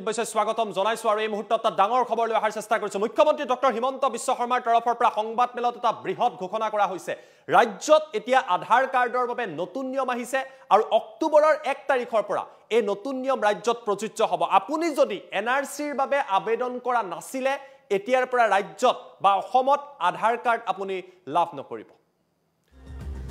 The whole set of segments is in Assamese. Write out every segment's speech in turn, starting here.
স্বাগতম জনাইছো আৰু এই মুহূৰ্তত ডাঙৰ খবৰ লৈ অহাৰ চেষ্টা কৰিছো মুখ্যমন্ত্ৰী ডক্টৰ হিমন্ত বিশ্ব শৰ্মাৰ তৰফৰ পৰা সংবাদ মেলত এটা বৃহৎ ঘোষণা কৰা হৈছে ৰাজ্যত এতিয়া আধাৰ কাৰ্ডৰ বাবে নতুন নিয়ম আহিছে আৰু অক্টোবৰৰ 1 তাৰিখৰ পৰা এই নতুন নিয়ম ৰাজ্যত প্ৰযোজ্য হ'ব আপুনি যদি এনআৰসিৰ বাবে আবেদন কৰা নাছিলে এতিয়াৰ পৰা ৰাজ্যত বা অসমত আধাৰ কাৰ্ড আপুনি লাভ নকৰিব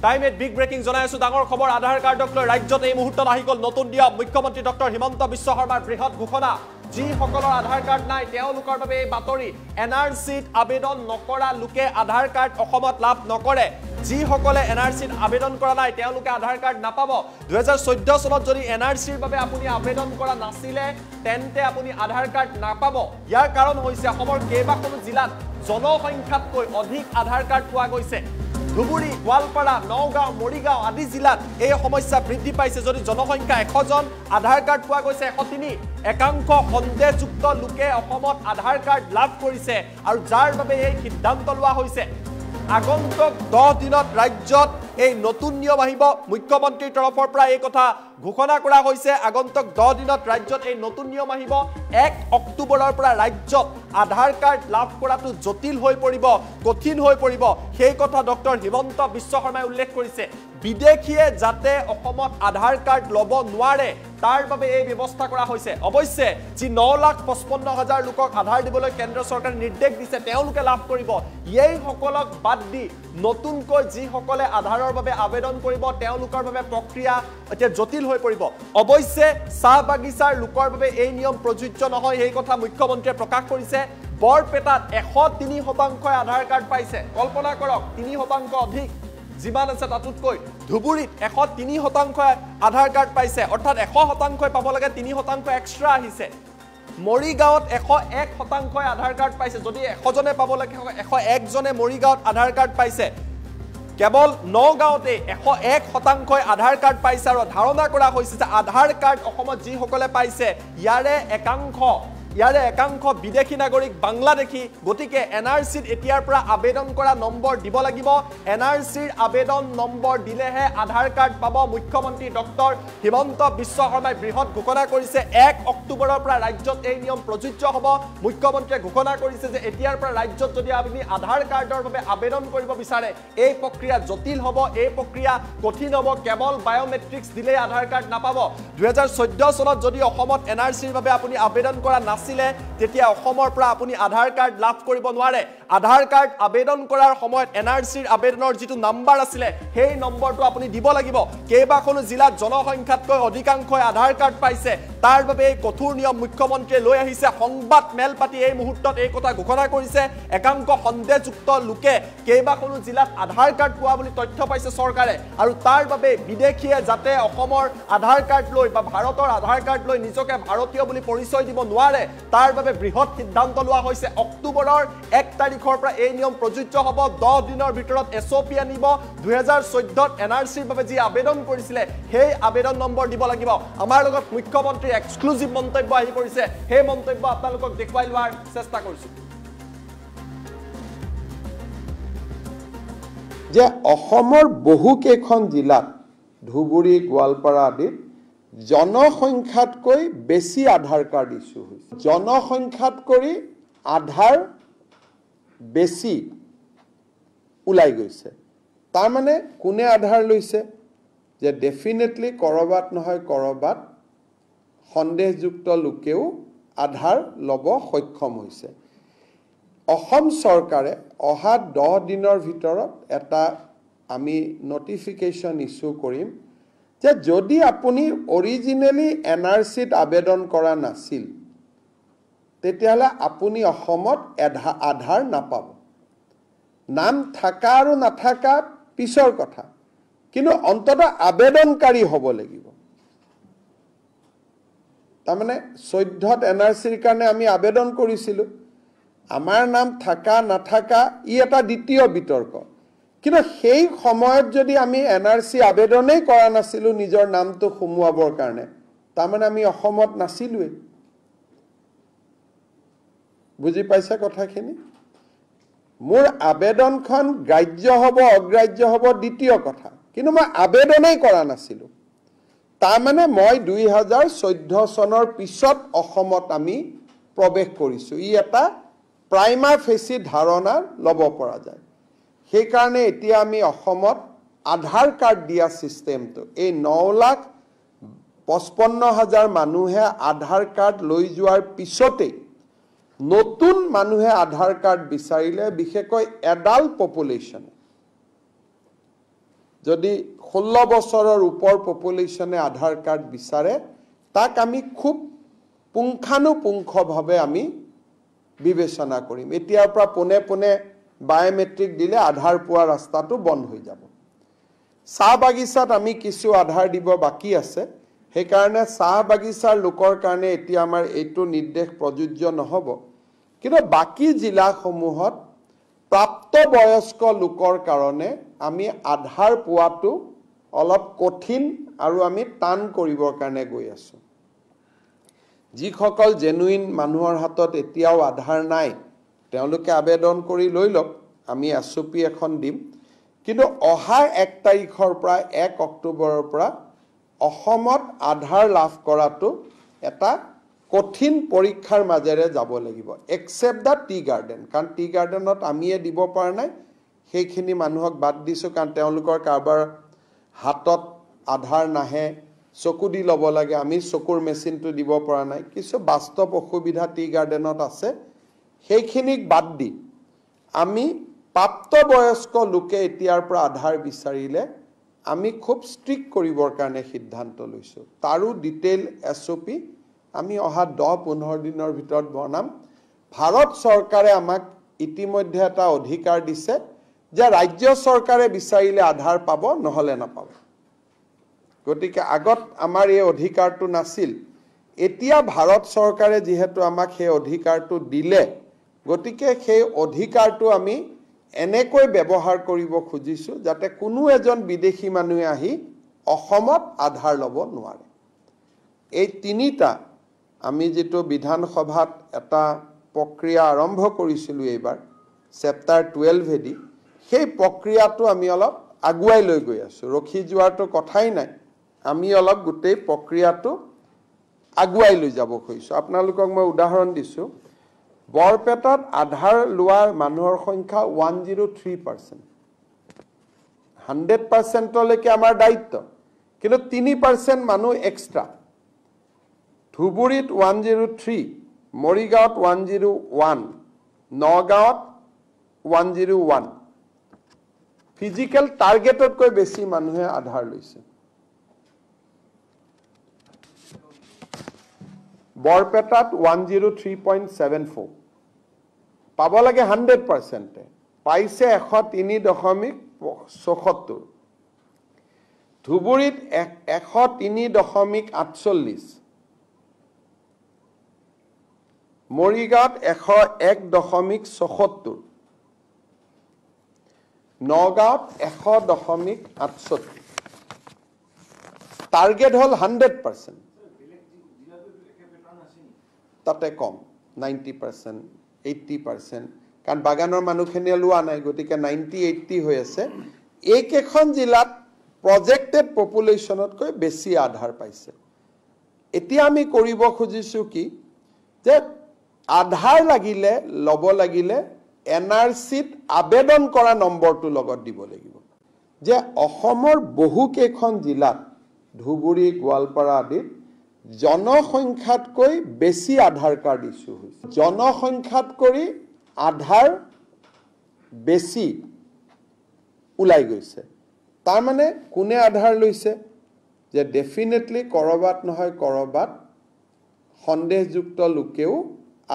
Time at big breaking জনাই আছো ডাঙৰ খবৰ আধাৰ কাৰ্ডক লৈ ৰাজ্যত এই মুহূৰ্তত আহি গল নতুন নিয়ম মুখ্যমন্ত্ৰী ডক্টৰ হিমন্ত বিশ্ব শৰ্মাৰ বৃহৎ ঘোষণা যি সকলৰ আধাৰ কাৰ্ড নাই তেওঁলোকৰ বাবে এই বাতৰি এনআৰসিত আবেদন নকৰা লোকে আধাৰ কাৰ্ড অসমত লাভ নকৰে যি সকলে এনআৰসিত আবেদন কৰা নাই তেওঁলোকে আধাৰ কাৰ্ড নাপাব 2014 চনত যদি এনআৰসিৰ বাবে আপুনি আবেদন কৰা নাছিলে তেন্তে আপুনি আধাৰ কাৰ্ড নাপাব ইয়াৰ কাৰণ হৈছে অসমৰ কেইবাখনো জিলাত জনসংখ্যাতকৈ অধিক আধাৰ কাৰ্ড পোৱা গৈছে ধুবুৰী গোৱালপাৰা নওগাঁও মৰিগাঁও আদি জিলাত এই সমস্যা বৃদ্ধি পাইছে যদি জনসংখ্যা 100 জন আধাৰ কাৰ্ড পোৱা গৈছে 103 একাংশ সন্দেহযুক্ত লোকে অসমত আধাৰ কাৰ্ড লাভ কৰিছে আৰু যাৰ বাবে এই সিদ্ধান্ত লোৱা হৈছে আগন্তুক 10 দিনত ৰাজ্যত এই নতুন নিয়ম আহিব মুখ্যমন্ত্ৰীৰ তৰফৰ পৰা এই কথা ঘোষণা কৰা হৈছে আগন্তুক 10 দিনত ৰাজ্যত এই নতুন নিয়ম আহিব 1 অক্টোবৰৰ পৰা ৰাজ্যত আধাৰ কাৰ্ড লাভ কৰাটো জটিল হৈ পৰিব কঠিন হৈ পৰিব সেই কথা ডক্টৰ হিমন্ত বিশ্ব শৰ্মাই উল্লেখ কৰিছে বিদেশীয়ে যাতে অসমত আধাৰ কাৰ্ড লব নোৱাৰে তাৰ বাবে এই ব্যৱস্থা কৰা হৈছে অৱশ্যে যি 9,55,000 লোকক আধাৰ দিবলৈ কেন্দ্ৰ চৰকাৰে নিৰ্দেশ দিছে তেওঁলোকে লাভ কৰিব এই সকলক বাদ দি নতুনকৈ যি সকলে আধাৰৰ বাবে আবেদন কৰিব তেওঁলোকৰ বাবে প্ৰক্ৰিয়া এতিয়া জটিল হৈ পৰিব অৱশ্যে চাহ বাগিচাৰ লোকৰ বাবে এই নিয়ম প্ৰযোজ্য নহয় এই কথা মুখ্যমন্ত্ৰীয়ে প্ৰকাশ কৰিছে বৰপেটাত 103% আধাৰ কাৰ্ড পাইছে কল্পনা কৰক 3% অধিক যিমান আছে তাতকৈ ধুবুৰীত 103% আধাৰ কাৰ্ড পাইছে অৰ্থাৎ 100% পাব লাগে 3% এক্সট্ৰা আহিছে মৰিগাঁৱত 101% আধাৰ কাৰ্ড পাইছে যদি 100 জনে পাব লাগে 101 জনে মৰিগাঁৱত আধাৰ কাৰ্ড পাইছে কেৱল নগাঁৱতে 101% আধাৰ কাৰ্ড পাইছে আৰু ধাৰণা কৰা হৈছে যে আধাৰ কাৰ্ড অসমত যি সকলে পাইছে ইয়াৰে একাংশ বিদেশী নাগৰিক বাংলাদেশী গতিকে এনআৰসিত এতিয়াৰ পৰা আবেদন কৰা নম্বৰ দিব লাগিব এনআৰসিৰ আবেদন নম্বৰ দিলেহে আধাৰ কাৰ্ড পাব মুখ্যমন্ত্ৰী ডক্টৰ হিমন্ত বিশ্ব শৰ্মাই বৃহৎ ঘোষণা কৰিছে 1 অক্টোবৰৰ পৰা ৰাজ্যত এই নিয়ম প্ৰযোজ্য হ'ব মুখ্যমন্ত্ৰীয়ে ঘোষণা কৰিছে যে এতিয়াৰ পৰা ৰাজ্যত যদি আপুনি আধাৰ কাৰ্ডৰ বাবে আবেদন কৰিব বিচাৰে এই প্ৰক্ৰিয়া জটিল হ'ব এই প্ৰক্ৰিয়া কঠিন হ'ব কেৱল বায়োমেট্ৰিক্স দিলে আধাৰ কাৰ্ড নাপাব 2014 চনত যদি অসমত এনআৰসিৰ বাবে আপুনি আবেদন কৰা তেতিয়া অসমৰ পৰা আপুনি আধাৰ কাৰ্ড লাভ কৰিব নোৱাৰে আধাৰ কাৰ্ড আবেদন কৰাৰ সময়ত এনআৰসিৰ আবেদনৰ যেটো নম্বৰ আছিল সেই নম্বৰটো আপুনি দিব লাগিব কেইবাখনো জিলাত জনসংখ্যাতকৈ অধিকাংশই আধাৰ কাৰ্ড পাইছে তাৰ বাবে এই কঠোৰ নিয়ম মুখ্যমন্ত্ৰীয়ে লৈ আহিছে সংবাদ মেল পাতি এই মুহূৰ্তত এই কথা ঘোষণা কৰিছে একাংশ সন্দেহযুক্ত লোকে কেইবাখনো জিলাত আধাৰ কাৰ্ড পোৱা বুলি তথ্য পাইছে চৰকাৰে আৰু তাৰ বাবে বিদেশীয়ে যাতে অসমৰ আধাৰ কাৰ্ড লৈ বা ভাৰতৰ আধাৰ কাৰ্ড লৈ নিজকে ভাৰতীয় বুলি পৰিচয় দিব নোৱাৰে তাৰ বাবে বৃহৎ সিদ্ধান্ত লোৱা হৈছে অক্টোবৰৰ 1 তাৰিখৰ পৰা এই নিয়ম প্ৰযোজ্য হ'ব 10 দিনৰ ভিতৰত এছঅপি আনিব 2014ত এনআৰসিৰ বাবে যি আবেদন কৰিছিলে সেই আবেদন নম্বৰ দিব লাগিব আমাৰ লগত মুখ্যমন্ত্ৰী এক্সক্লুসিভ মন্তব্য আহি পৰিছে সেই মন্তব্য আপোনালোকক দেখুৱাই লোৱাৰ চেষ্টা কৰিছো যে অসমৰ বহু কেইখন জিলাত ধুবুৰী গোৱালপাৰা আদিত জনসংখ্যাতকৈ বেছি আধাৰ কাৰ্ড ইস্যু হৈছে জনসংখ্যাতকৈ আধাৰ বেছি উলাই গৈছে তাৰ মানে কোনে আধাৰ লৈছে যে ডেফিনেটলি কৰবাত নহয় কৰবাত সন্দেহযুক্ত লোকেও আধাৰ লব সক্ষম হৈছে অসম চৰকাৰে অহা 10 দিনৰ ভিতৰত এটা আমি নটিফিকেশন ইস্যু কৰিম যে যদি আপুনি অৰিজিনালি এনআৰসিত আবেদন কৰা নাছিল তেতিয়াহলে আপুনি অসমত আধাৰ নাপাব নাম থাকা আৰু নাথাকা পিছৰ কথা কিন্তু অন্তত আবেদনকাৰী হ'ব লাগিব তাৰমানে 14ত এনআৰসিৰ কাৰণে আমি আবেদন কৰিছিলো আমাৰ নাম থাকা নাথাকা ই এটা দ্বিতীয় বিতৰ্ক কিন্তু সেই সময়ত যদি আমি এনআৰসি আবেদনেই কৰা নাছিলো নিজৰ নামটো সুমুৱাবৰ কাৰণে তাৰমানে আমি অসমত নাছিলুৱে বুজি পাইছা কথাখিনি মোৰ আবেদনখন গ্ৰাহ্য হ'ব অগ্ৰাহ্য হ'ব দ্বিতীয় কথা কিন্তু মই আবেদনেই কৰা নাছিলো তাৰমানে মই 2014 চনৰ পিছত অসমত আমি প্ৰৱেশ কৰিছোঁ। ই এটা প্ৰাইমা ফেচি ধাৰণা ল'ব পৰা যায়। সেইকাৰণে এতিয়া আমি অসমত আধাৰ কাৰ্ড দিয়া ছিষ্টেমটো, এই 9,55,000 মানুহে আধাৰ কাৰ্ড লৈ যোৱাৰ পিছতেই নতুন মানুহে আধাৰ কাৰ্ড বিচাৰিলে, বিশেষকৈ এডাল্ট পপুলেশ্যনে, যদি 16 বছৰৰ ওপৰ পপুলেশ্যনে আধাৰ কাৰ্ড বিচাৰে, তাক আমি খুব পুংখানুপুংখভাৱে আমি বিবেচনা কৰিম। এতিয়াৰ পৰা পোনে পোনে বায়োমেট্ৰিক দিলে আধাৰ পোৱা ৰাস্তাটো বন্ধ হৈ যাব। চাহ বাগিচাত আমি কিছু আধাৰ দিব বাকী আছে, সেইকাৰণে চাহ বাগিচাৰ লোকৰ কাৰণে এতিয়া আমাৰ এইটো নিৰ্দেশ প্ৰযোজ্য নহ'ব। কিন্তু বাকী জিলাসমূহত প্ৰাপ্তবয়স্ক লোকৰ কাৰণে আমি আধাৰ পোৱাটো অলপ কঠিন আৰু আমি টান কৰিবৰ কাৰণে গৈ আছোঁ। যিসকল জেনুইন মানুহৰ হাতত এতিয়াও আধাৰ নাই, তেওঁলোকে আবেদন কৰি লৈ লওক, আমি SOP এখন দিম। কিন্তু অহা 1 তাৰিখৰ পৰা 1 অক্টোবৰৰ পৰা অসমত আধাৰ লাভ কৰাটো এটা কঠিন পৰীক্ষাৰ মাজেৰে যাব লাগিব, এক্সেপ্ট দ্য টি গাৰ্ডেন। কাৰণ টি গাৰ্ডেনত আমিয়ে দিব পৰা নাই, সেইখিনি মানুহক বাদ দিছোঁ, কাৰণ তেওঁলোকৰ কাৰোবাৰ হাতত আধাৰ নাহে, চকু দি ল'ব লাগে, আমি চকুৰ মেচিনটো দিব পৰা নাই, কিছু বাস্তৱ অসুবিধা টি গাৰ্ডেনত আছে। সেইখিনিক বাদ দি আমি প্ৰাপ্তবয়স্ক লোকে এতিয়াৰ পৰা আধাৰ বিচাৰিলে আমি খুব ষ্ট্ৰিক্ট কৰিবৰ কাৰণে সিদ্ধান্ত লৈছোঁ। তাৰো ডিটেইল SOP আমি অহা 10-15 দিনৰ ভিতৰত বনাম। ভাৰত চৰকাৰে আমাক ইতিমধ্যে এটা অধিকাৰ দিছে যে ৰাজ্য চৰকাৰে বিচাৰিলে আধাৰ পাব, নহ'লে নাপাব। গতিকে আগত আমাৰ এই অধিকাৰটো নাছিল, এতিয়া ভাৰত চৰকাৰে যিহেতু আমাক সেই অধিকাৰটো দিলে, গতিকে সেই অধিকাৰটো আমি এনেকৈ ব্যৱহাৰ কৰিব খুজিছোঁ যাতে কোনো এজন বিদেশী মানুহে আহি অসমত আধাৰ ল'ব নোৱাৰে। এই তিনিটা আমি যিটো বিধানসভাত এটা প্ৰক্ৰিয়া আৰম্ভ কৰিছিলোঁ এইবাৰ চেপ্টাৰ 12 দি, সেই প্ৰক্ৰিয়াটো আমি অলপ আগুৱাই লৈ গৈ আছোঁ। ৰখি যোৱাটো কথাই নাই, আমি অলপ গোটেই প্ৰক্ৰিয়াটো আগুৱাই লৈ যাব খুজিছোঁ। আপোনালোকক মই উদাহৰণ দিছোঁ, বৰপেটাত আধাৰ লোৱা মানুহৰ সংখ্যা 103%। 100%লৈকে আমাৰ দায়িত্ব, কিন্তু 3% মানুহ এক্সট্ৰা। ধুবুৰীত 103, মৰিগাঁৱত 101, নগাঁৱত 101। ফিজিকেল টাৰ্গেটতকৈ বেছি মানুহে আধাৰ লৈছে। বৰপেটাত 103.74, পাব লাগে 100%, পাইছে 103.74। ধুবুৰীত 103.48, মৰিগাঁৱত 101.74, নগাঁৱত 100.68। টাৰ্গেট হ'ল 100%, তাতে কম 90%, 80%, কাৰণ বাগানৰ মানুহখিনিয়ে লোৱা নাই, গতিকে 90-80 হৈ আছে। এইকেইখন জিলাত প্ৰজেক্টেড পপুলেশ্যনতকৈ বেছি আধাৰ পাইছে। এতিয়া আমি কৰিব খুজিছোঁ কি, যে আধাৰ লাগিলে ল'ব লাগিলে NRCত আবেদন কৰা নম্বৰটোৰ লগত দিব লাগিব। যে অসমৰ বহুকেইখন জিলাত, ধুবুৰী, গোৱালপাৰা আদিত জনসংখ্যাতকৈ বেছি আধাৰ কাৰ্ড ইছ্যু হৈছে। জনসংখ্যাতকৈ আধাৰ বেছি ওলাই গৈছে। তাৰমানে কোনে আধাৰ লৈছে, যে ডেফিনেটলি ক'ৰবাত নহয় ক'ৰবাত সন্দেহযুক্ত লোকেও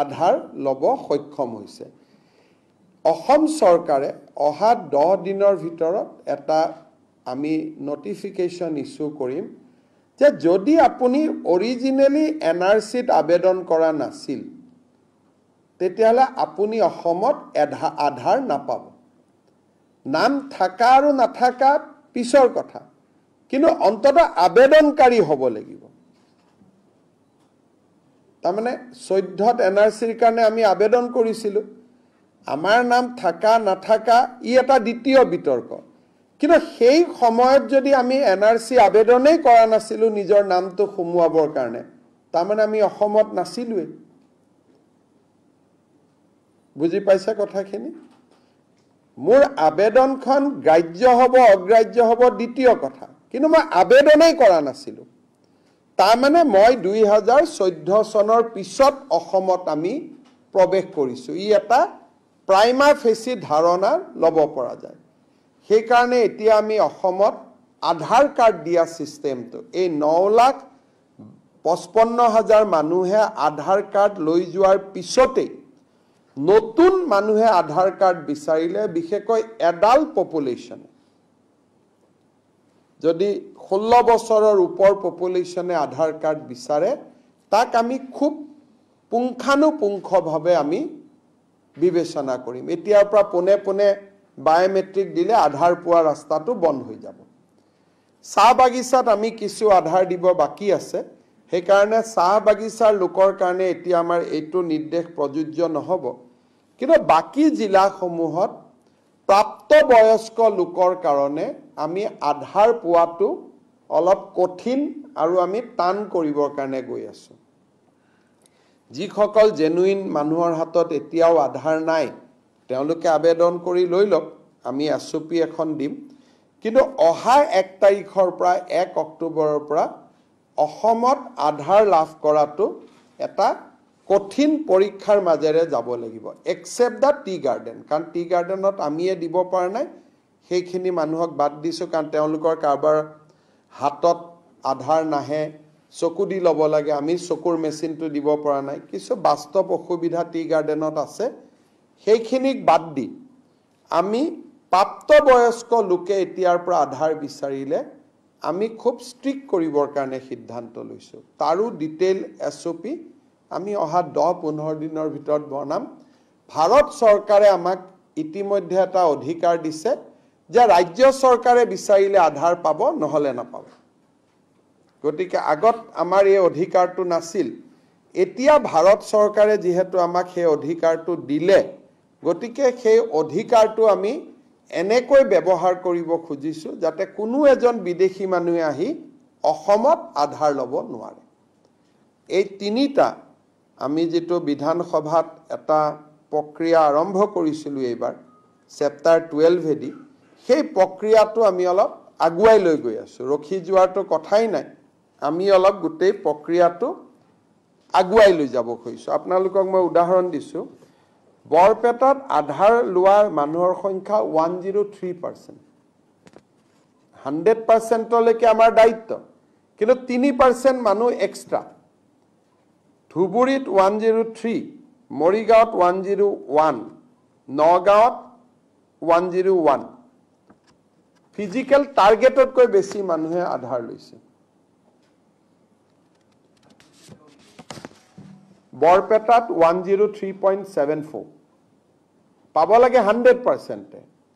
আধাৰ ল'ব সক্ষম হৈছে। অসম চৰকাৰে অহা 10 দিনৰ ভিতৰত এটা আমি নটিফিকেশ্যন ইছ্যু কৰিম যে যদি আপুনি অৰিজিনেলি NRCত আবেদন কৰা নাছিল, তেতিয়াহ'লে আপুনি অসমত আধাৰ নাপাব। নাম থাকা আৰু নাথাকা পিছৰ কথা, কিন্তু অন্ততঃ আবেদনকাৰী হ'ব লাগিব। তাৰমানে 14ত NRCৰ কাৰণে আমি আবেদন কৰিছিলোঁ, আমাৰ নাম থাকা নাথাকা ই এটা দ্বিতীয় বিতৰ্ক, কিন্তু সেই সময়ত যদি আমি এনআৰচি আবেদনেই কৰা নাছিলোঁ নিজৰ নামটো সোমোৱাবৰ কাৰণে, তাৰমানে আমি অসমত নাছিলোৱেই। বুজি পাইছে কথাখিনি? মোৰ আবেদনখন গ্ৰাহ্য হ'ব অগ্ৰাহ্য হ'ব দ্বিতীয় কথা, কিন্তু মই আবেদনেই কৰা নাছিলোঁ। তাৰমানে মই 2014 চনৰ পিছত অসমত আমি প্ৰৱেশ কৰিছোঁ। ই এটা প্ৰাইমা ফেচি ধাৰণা ল'ব পৰা যায়। সেইকাৰণে এতিয়া আমি অসমত আধাৰ কাৰ্ড দিয়া ছিষ্টেমটো, এই 9,55,000 মানুহে আধাৰ কাৰ্ড লৈ যোৱাৰ পিছতেই নতুন মানুহে আধাৰ কাৰ্ড বিচাৰিলে, বিশেষকৈ এডাল্ট পপুলেশ্যনে, যদি 16 বছৰৰ ওপৰ পপুলেশ্যনে আধাৰ কাৰ্ড বিচাৰে, তাক আমি খুব পুংখানুপুংখভাৱে আমি বিবেচনা কৰিম। এতিয়াৰ পৰা পোনে পোনে বায়োমেট্ৰিক দিলে আধাৰ পোৱা ৰাস্তাটো বন্ধ হৈ যাব। চাহ বাগিচাত আমি কিছু আধাৰ দিব বাকী আছে, সেইকাৰণে চাহ বাগিচাৰ লোকৰ কাৰণে এতিয়া আমাৰ এইটো নিৰ্দেশ প্ৰযোজ্য নহ'ব। কিন্তু বাকী জিলাসমূহত প্ৰাপ্তবয়স্ক লোকৰ কাৰণে আমি আধাৰ পোৱাটো অলপ কঠিন আৰু আমি টান কৰিবৰ কাৰণে গৈ আছোঁ। যিসকল জেনুইন মানুহৰ হাতত এতিয়াও আধাৰ নাই, তেওঁলোকে আবেদন কৰি লৈ লওক, আমি SOP এখন দিম। কিন্তু অহা 1 তাৰিখৰ পৰা 1 অক্টোবৰৰ পৰা অসমত আধাৰ লাভ কৰাটো এটা কঠিন পৰীক্ষাৰ মাজেৰে যাব লাগিব, এক্সেপ্ট দ্য টি গাৰ্ডেন। কাৰণ টি গাৰ্ডেনত আমিয়ে দিব পৰা নাই, সেইখিনি মানুহক বাদ দিছোঁ, কাৰণ তেওঁলোকৰ কাৰোবাৰ হাতত আধাৰ নাহে, চকু দি ল'ব লাগে, আমি চকুৰ মেচিনটো দিব পৰা নাই। কিছু বাস্তৱ অসুবিধা টি গাৰ্ডেনত আছে, সেইখিনিক বাদ দি আমি প্ৰাপ্তবয়স্ক লোকে এতিয়াৰ পৰা আধাৰ বিচাৰিলে আমি খুব ষ্ট্ৰিক্ট কৰিবৰ কাৰণে সিদ্ধান্ত লৈছোঁ। তাৰো ডিটেইল SOP আমি অহা 10-15 দিনৰ ভিতৰত বনাম। ভাৰত চৰকাৰে আমাক ইতিমধ্যে এটা অধিকাৰ দিছে যে ৰাজ্য চৰকাৰে বিচাৰিলে আধাৰ পাব, নহ'লে নাপাব। গতিকে আগত আমাৰ এই অধিকাৰটো নাছিল, এতিয়া ভাৰত চৰকাৰে যিহেতু আমাক সেই অধিকাৰটো দিলে, গতিকে সেই অধিকাৰটো আমি এনেকৈ ব্যৱহাৰ কৰিব খুজিছোঁ যাতে কোনো এজন বিদেশী মানুহে আহি অসমত আধাৰ ল'ব নোৱাৰে। এই তিনিটা আমি যিটো বিধানসভাত এটা প্ৰক্ৰিয়া আৰম্ভ কৰিছিলোঁ এইবাৰ চেপ্টাৰ 12 দি, সেই প্ৰক্ৰিয়াটো আমি অলপ আগুৱাই লৈ গৈ আছোঁ। ৰখি যোৱাটো কথাই নাই, আমি অলপ গোটেই প্ৰক্ৰিয়াটো আগুৱাই লৈ যাব খুজিছোঁ। আপোনালোকক মই উদাহৰণ দিছোঁ, বৰপেটাত আধাৰ লোৱা মানুহৰ সংখ্যা 103%। 100%লৈকে আমাৰ দায়িত্ব, কিন্তু 3% মানুহ এক্সট্ৰা। ধুবুৰীত 103, মৰিগাঁৱত 101, নগাঁৱত 101। ফিজিকেল টাৰ্গেটতকৈ বেছি মানুহে আধাৰ লৈছে। বৰপেটাত 103.74, পাব লাগে 100%,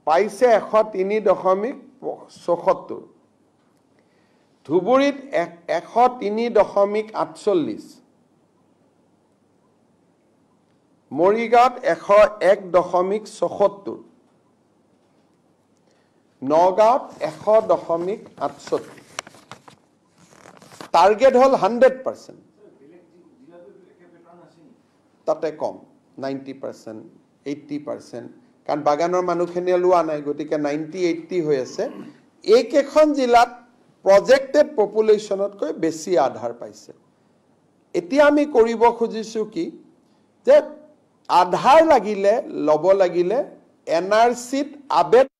পাইছে 103.74। ধুবুৰীত 103.48, মৰিগাঁৱত 101.74, নগাঁৱত 100.68। টাৰ্গেট হ'ল 100%, তাতে কম 90%, 80%, কাৰণ বাগানৰ মানুহখিনিয়ে লোৱা নাই, গতিকে 90-80 হৈ আছে। এইকেইখন জিলাত প্ৰজেক্টেড পপুলেশ্যনতকৈ বেছি আধাৰ পাইছে। এতিয়া আমি কৰিব খুজিছোঁ কি, যে আধাৰ লাগিলে ল'ব লাগিলে NRCত আবেদন